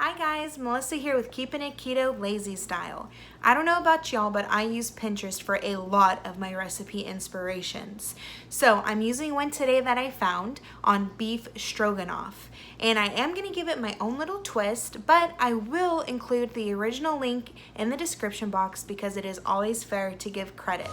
Hi guys, Melissa here with Keeping It Keto Lazy Style. I don't know about y'all, but I use Pinterest for a lot of my recipe inspirations. So I'm using one today that I found on beef stroganoff. And I am going to give it my own little twist, but I will include the original link in the description box because it is always fair to give credit.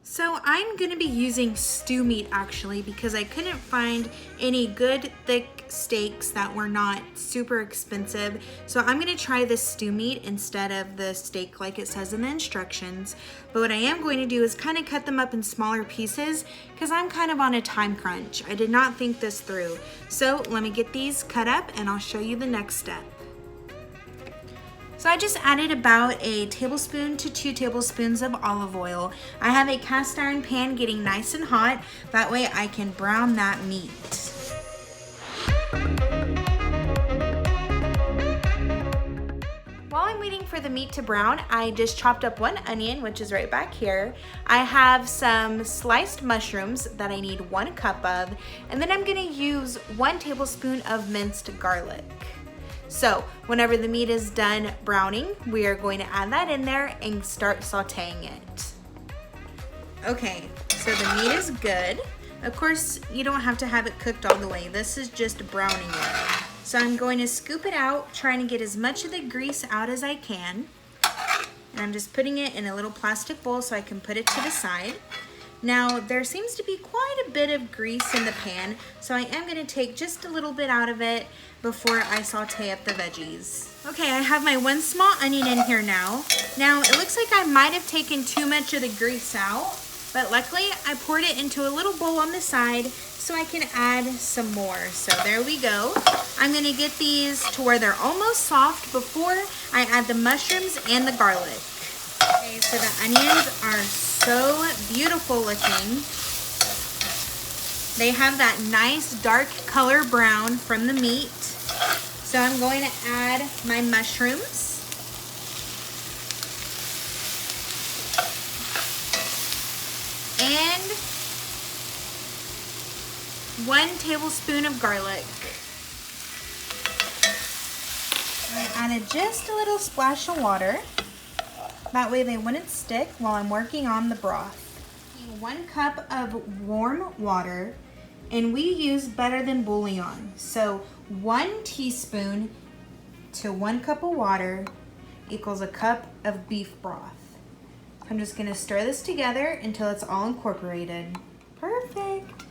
So I'm going to be using stew meat actually because I couldn't find any good thick steaks that were not super expensive. So I'm going to try this stew meat instead of the steak like it says in the instructions. But what I am going to do is kind of cut them up in smaller pieces because I'm kind of on a time crunch. I did not think this through. So let me get these cut up and I'll show you the next step. So I just added about a tablespoon to 2 tablespoons of olive oil. I have a cast iron pan getting nice and hot. That way I can brown that meat. While I'm waiting for the meat to brown, I just chopped up 1 onion, which is right back here. I have some sliced mushrooms that I need 1 cup of. And then I'm gonna use 1 tablespoon of minced garlic. So whenever the meat is done browning, we are going to add that in there and start sauteing it. Okay, so the meat is good. Of course, you don't have to have it cooked all the way. This is just browning it. So I'm going to scoop it out, trying to get as much of the grease out as I can. And I'm just putting it in a little plastic bowl so I can put it to the side. Now, there seems to be quite a bit of grease in the pan, so I am gonna take just a little bit out of it before I saute up the veggies. Okay, I have my 1 small onion in here now. Now, it looks like I might have taken too much of the grease out, but luckily I poured it into a little bowl on the side so I can add some more. So there we go. I'm gonna get these to where they're almost soft before I add the mushrooms and the garlic. Okay, so the onions are so beautiful looking. They have that nice dark color brown from the meat. So I'm going to add my mushrooms. And 1 tablespoon of garlic. I added just a little splash of water. That way they wouldn't stick while I'm working on the broth. 1 cup of warm water, and we use better than bouillon. So 1 teaspoon to 1 cup of water equals a cup of beef broth. I'm just gonna stir this together until it's all incorporated. Perfect.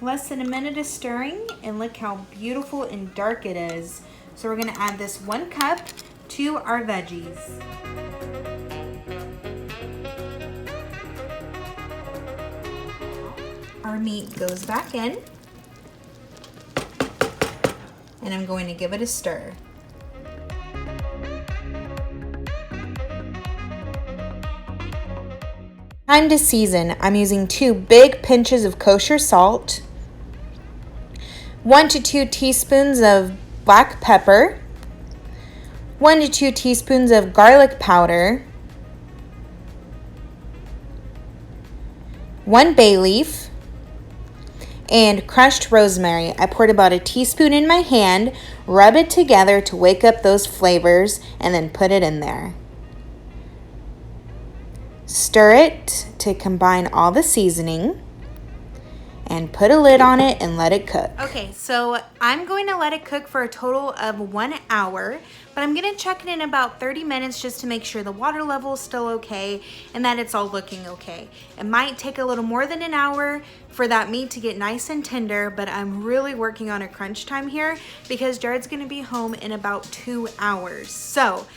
Less than a minute of stirring, and look how beautiful and dark it is. So we're gonna add this 1 cup to our veggies. Our meat goes back in, and I'm going to give it a stir. Time to season. I'm using 2 big pinches of kosher salt, 1 to 2 teaspoons of black pepper, 1 to 2 teaspoons of garlic powder, 1 bay leaf, and crushed rosemary. I poured about a teaspoon in my hand, rub it together to wake up those flavors, and then put it in there. Stir it to combine all the seasoning, and put a lid on it and let it cook. Okay, so I'm going to let it cook for a total of 1 hour, but I'm gonna check it in about 30 minutes just to make sure the water level is still okay and that it's all looking okay. It might take a little more than an hour for that meat to get nice and tender, but I'm really working on a crunch time here because Jared's gonna be home in about 2 hours. So,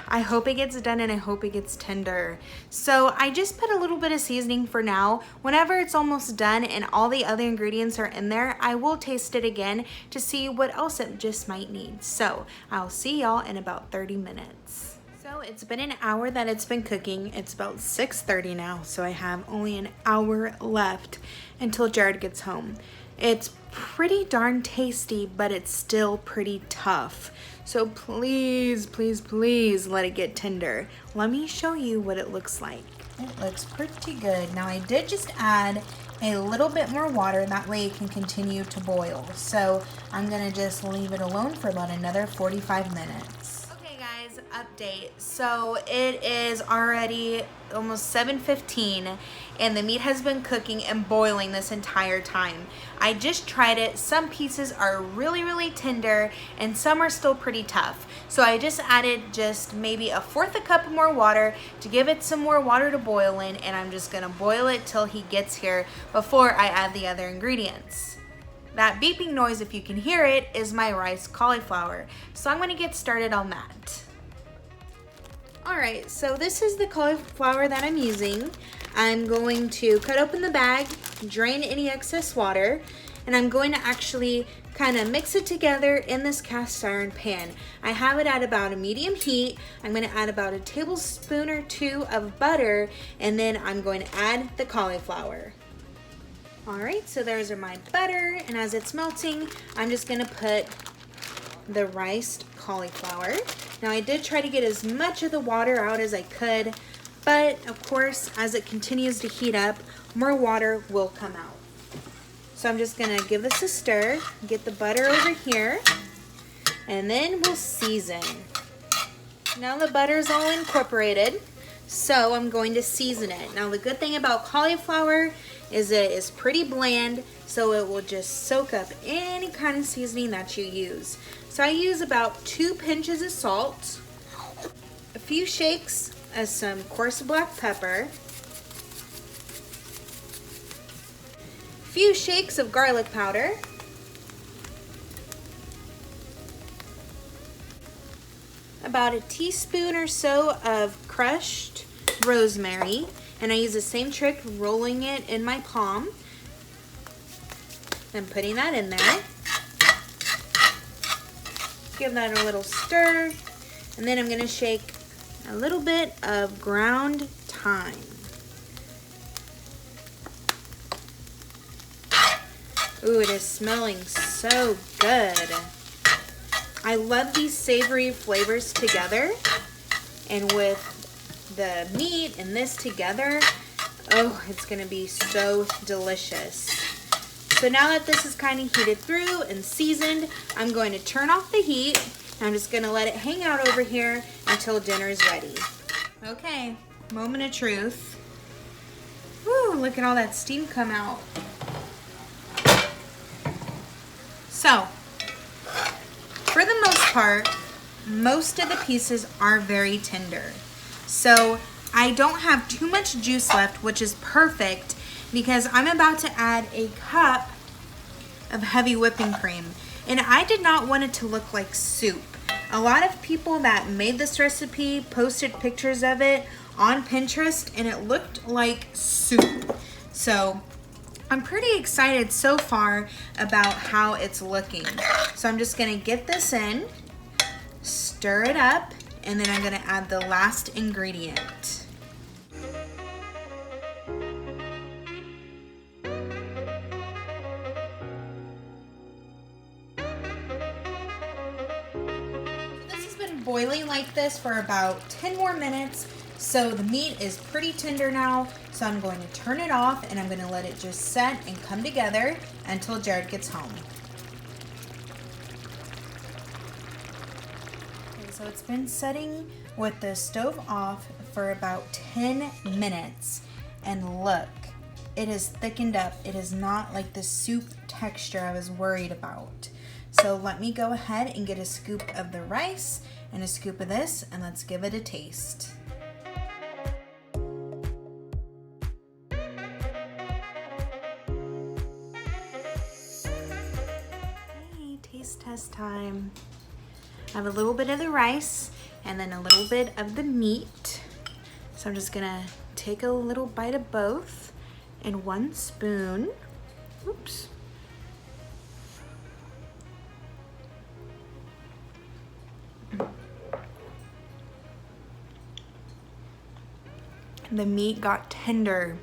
I hope it gets done and I hope it gets tender. So I just put a little bit of seasoning for now. Whenever it's almost done and all the other ingredients are in there, I will taste it again to see what else it just might need. So I'll see y'all in about 30 minutes. So it's been an hour that it's been cooking. It's about 6:30 now, so I have only an hour left until Jared gets home. It's pretty darn tasty, but it's still pretty tough. So please, please, please let it get tender. Let me show you what it looks like. It looks pretty good. Now I did just add a little bit more water, that way it can continue to boil. So I'm gonna just leave it alone for about another 45 minutes. Okay guys, update. So it is already almost 7:15 and the meat has been cooking and boiling this entire time. I just tried it. Some pieces are really tender and some are still pretty tough. So I just added just maybe a fourth a cup more water to give it some more water to boil in, and I'm just gonna boil it till he gets here before I add the other ingredients. That beeping noise, if you can hear it, is my riced cauliflower. So I'm gonna get started on that. All right, so this is the cauliflower that I'm using. I'm going to cut open the bag, drain any excess water, and I'm going to actually kind of mix it together in this cast iron pan. I have it at about a medium heat. I'm going to add about a tablespoon or two of butter, and then I'm going to add the cauliflower. All right, so there's my butter, and as it's melting, I'm just going to put the riced cauliflower. Now I did try to get as much of the water out as I could, but of course, as it continues to heat up, more water will come out. So I'm just gonna give this a stir, get the butter over here, and then we'll season. Now the butter is all incorporated, so I'm going to season it. Now the good thing about cauliflower is it is pretty bland, so it will just soak up any kind of seasoning that you use. So I use about 2 pinches of salt, a few shakes of some coarse black pepper, a few shakes of garlic powder, about a teaspoon or so of crushed rosemary, and I use the same trick, rolling it in my palm and putting that in there. Give that a little stir, and then I'm going to shake a little bit of ground thyme. Ooh, it is smelling so good. I love these savory flavors together, and with the meat and this together, oh, it's gonna be so delicious. So now that this is kind of heated through and seasoned, I'm going to turn off the heat. I'm just gonna let it hang out over here until dinner is ready. Okay, moment of truth. Woo, look at all that steam come out. So, for the most part, most of the pieces are very tender. So I don't have too much juice left, which is perfect because I'm about to add a cup of heavy whipping cream. And I did not want it to look like soup. A lot of people that made this recipe posted pictures of it on Pinterest and it looked like soup. So I'm pretty excited so far about how it's looking. So I'm just gonna get this in, stir it up, and then I'm gonna add the last ingredient. Boiling like this for about 10 more minutes. So the meat is pretty tender now. So I'm going to turn it off and I'm going to let it just set and come together until Jared gets home. Okay, so it's been setting with the stove off for about 10 minutes. And look, it is thickened up. It is not like the soup texture I was worried about. So let me go ahead and get a scoop of the rice and a scoop of this, and let's give it a taste. Okay, taste test time. I have a little bit of the rice and then a little bit of the meat. So I'm just gonna take a little bite of both in one spoon. Oops. The meat got tender.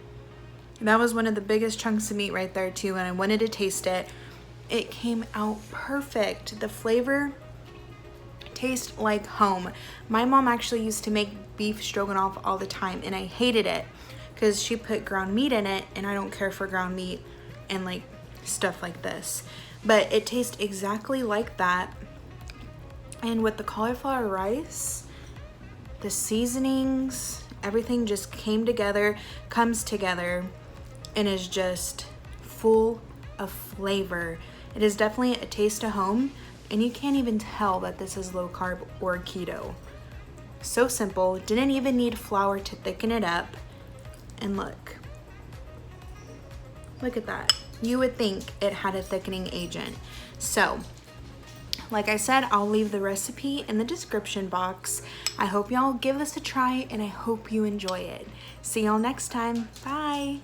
That was one of the biggest chunks of meat right there too, and I wanted to taste it. It came out perfect. The flavor tastes like home. My mom actually used to make beef stroganoff all the time and I hated it because she put ground meat in it, and I don't care for ground meat and like stuff like this. But it tastes exactly like that. And with the cauliflower rice, the seasonings, everything just comes together, and is just full of flavor. It is definitely a taste of home, and you can't even tell that this is low carb or keto. So simple, didn't even need flour to thicken it up. And look at that. You would think it had a thickening agent. So, like I said, I'll leave the recipe in the description box. I hope y'all give this a try, and I hope you enjoy it. See y'all next time. Bye.